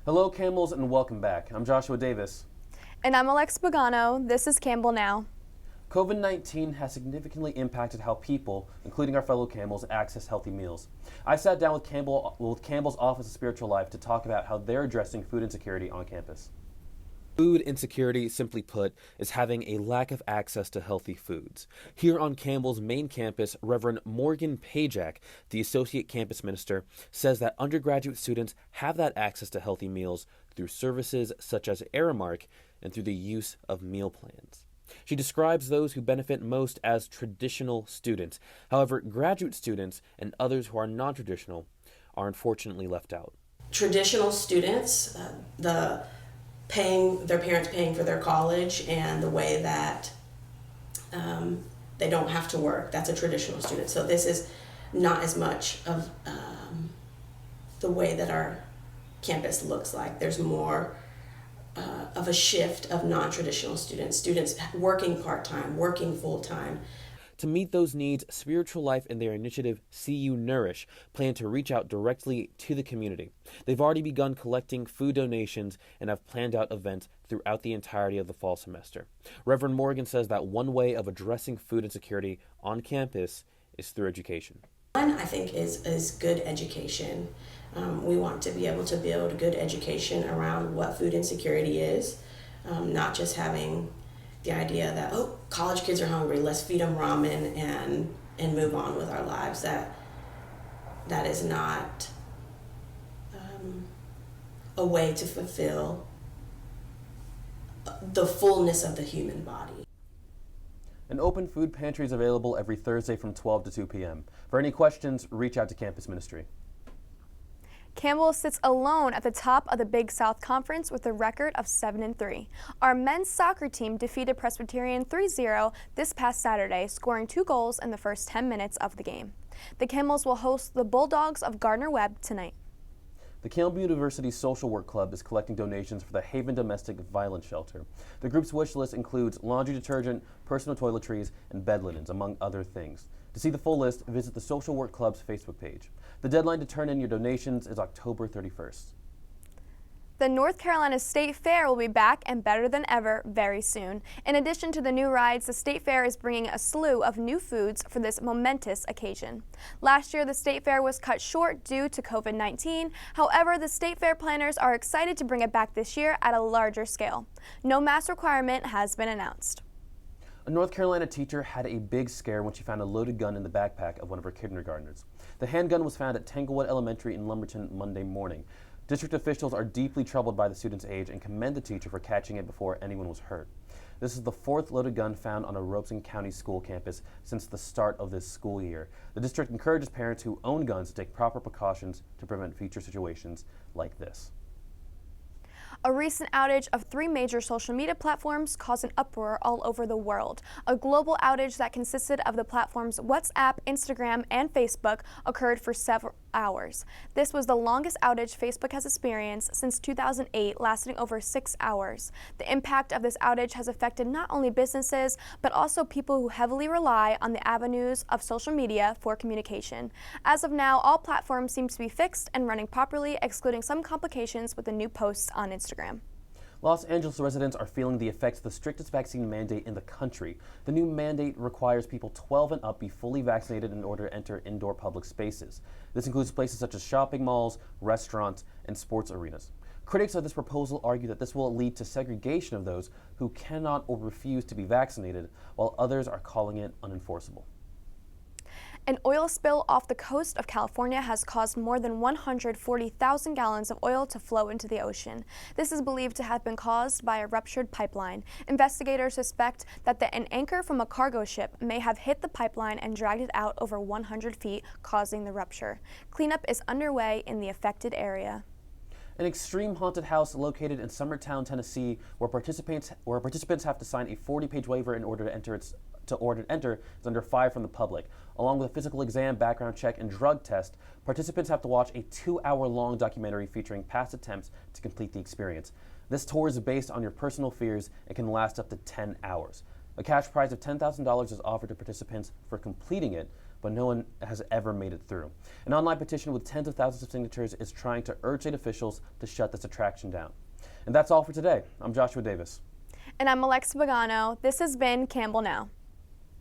Hello, Camels, and welcome back. I'm Joshua Davis. And I'm Alex Pagano. This is Campbell Now. COVID-19 has significantly impacted how people, including our fellow Camels, access healthy meals. I sat down with Campbell's Office of Spiritual Life to talk about how they're addressing food insecurity on campus. Food insecurity, simply put, is having a lack of access to healthy foods. Here on Campbell's main campus, Reverend Morgan Pajak, the Associate Campus Minister, says that undergraduate students have that access to healthy meals through services such as Aramark and through the use of meal plans. She describes those who benefit most as traditional students. However, graduate students and others who are non-traditional are unfortunately left out. Traditional students, their parents paying for their college, and the way that they don't have to work, that's a traditional student. So this is not as much of the way that our campus looks like. There's more of a shift of non-traditional students working part-time, working full-time. To meet those needs, Spiritual Life and their initiative, See You Nourish, plan to reach out directly to the community. They've already begun collecting food donations and have planned out events throughout the entirety of the fall semester. Reverend Morgan says that one way of addressing food insecurity on campus is through education. One, I think, is good education. We want to be able to build good education around what food insecurity is, not just having the idea that, college kids are hungry, let's feed them ramen and move on with our lives. That is not a way to fulfill the fullness of the human body. An open food pantry is available every Thursday from 12 to 2 p.m. For any questions, reach out to Campus Ministry. Campbell sits alone at the top of the Big South Conference with a record of 7-3. Our men's soccer team defeated Presbyterian 3-0 this past Saturday, scoring 2 goals in the first 10 minutes of the game. The Camels will host the Bulldogs of Gardner-Webb tonight. The Campbell University Social Work Club is collecting donations for the Haven Domestic Violence Shelter. The group's wish list includes laundry detergent, personal toiletries, and bed linens, among other things. To see the full list, visit the Social Work Club's Facebook page. The deadline to turn in your donations is October 31st. The North Carolina State Fair will be back and better than ever very soon. In addition to the new rides, the State Fair is bringing a slew of new foods for this momentous occasion. Last year, the State Fair was cut short due to COVID-19. However, the State Fair planners are excited to bring it back this year at a larger scale. No mask requirement has been announced. A North Carolina teacher had a big scare when she found a loaded gun in the backpack of one of her kindergartners. The handgun was found at Tanglewood Elementary in Lumberton Monday morning. District officials are deeply troubled by the student's age and commend the teacher for catching it before anyone was hurt. This is the 4th loaded gun found on a Robeson County school campus since the start of this school year. The district encourages parents who own guns to take proper precautions to prevent future situations like this. A recent outage of 3 major social media platforms caused an uproar all over the world. A global outage that consisted of the platforms WhatsApp, Instagram, and Facebook occurred for several hours. This was the longest outage Facebook has experienced since 2008, lasting over 6 hours. The impact of this outage has affected not only businesses, but also people who heavily rely on the avenues of social media for communication. As of now, all platforms seem to be fixed and running properly, excluding some complications with the new posts on Instagram. Los Angeles residents are feeling the effects of the strictest vaccine mandate in the country. The new mandate requires people 12 and up be fully vaccinated in order to enter indoor public spaces. This includes places such as shopping malls, restaurants, and sports arenas. Critics of this proposal argue that this will lead to segregation of those who cannot or refuse to be vaccinated, while others are calling it unenforceable. An oil spill off the coast of California has caused more than 140,000 gallons of oil to flow into the ocean. This is believed to have been caused by a ruptured pipeline. Investigators suspect that an anchor from a cargo ship may have hit the pipeline and dragged it out over 100 feet, causing the rupture. Cleanup is underway in the affected area. An extreme haunted house located in Summertown, Tennessee, where participants have to sign a 40-page waiver in order to enter is under fire from the public. Along with a physical exam, background check, and drug test, participants have to watch a 2-hour-long documentary featuring past attempts to complete the experience. This tour is based on your personal fears and can last up to 10 hours. A cash prize of $10,000 is offered to participants for completing it, but no one has ever made it through. An online petition with tens of thousands of signatures is trying to urge state officials to shut this attraction down. And that's all for today. I'm Joshua Davis. And I'm Alexa Pagano. This has been Campbell Now.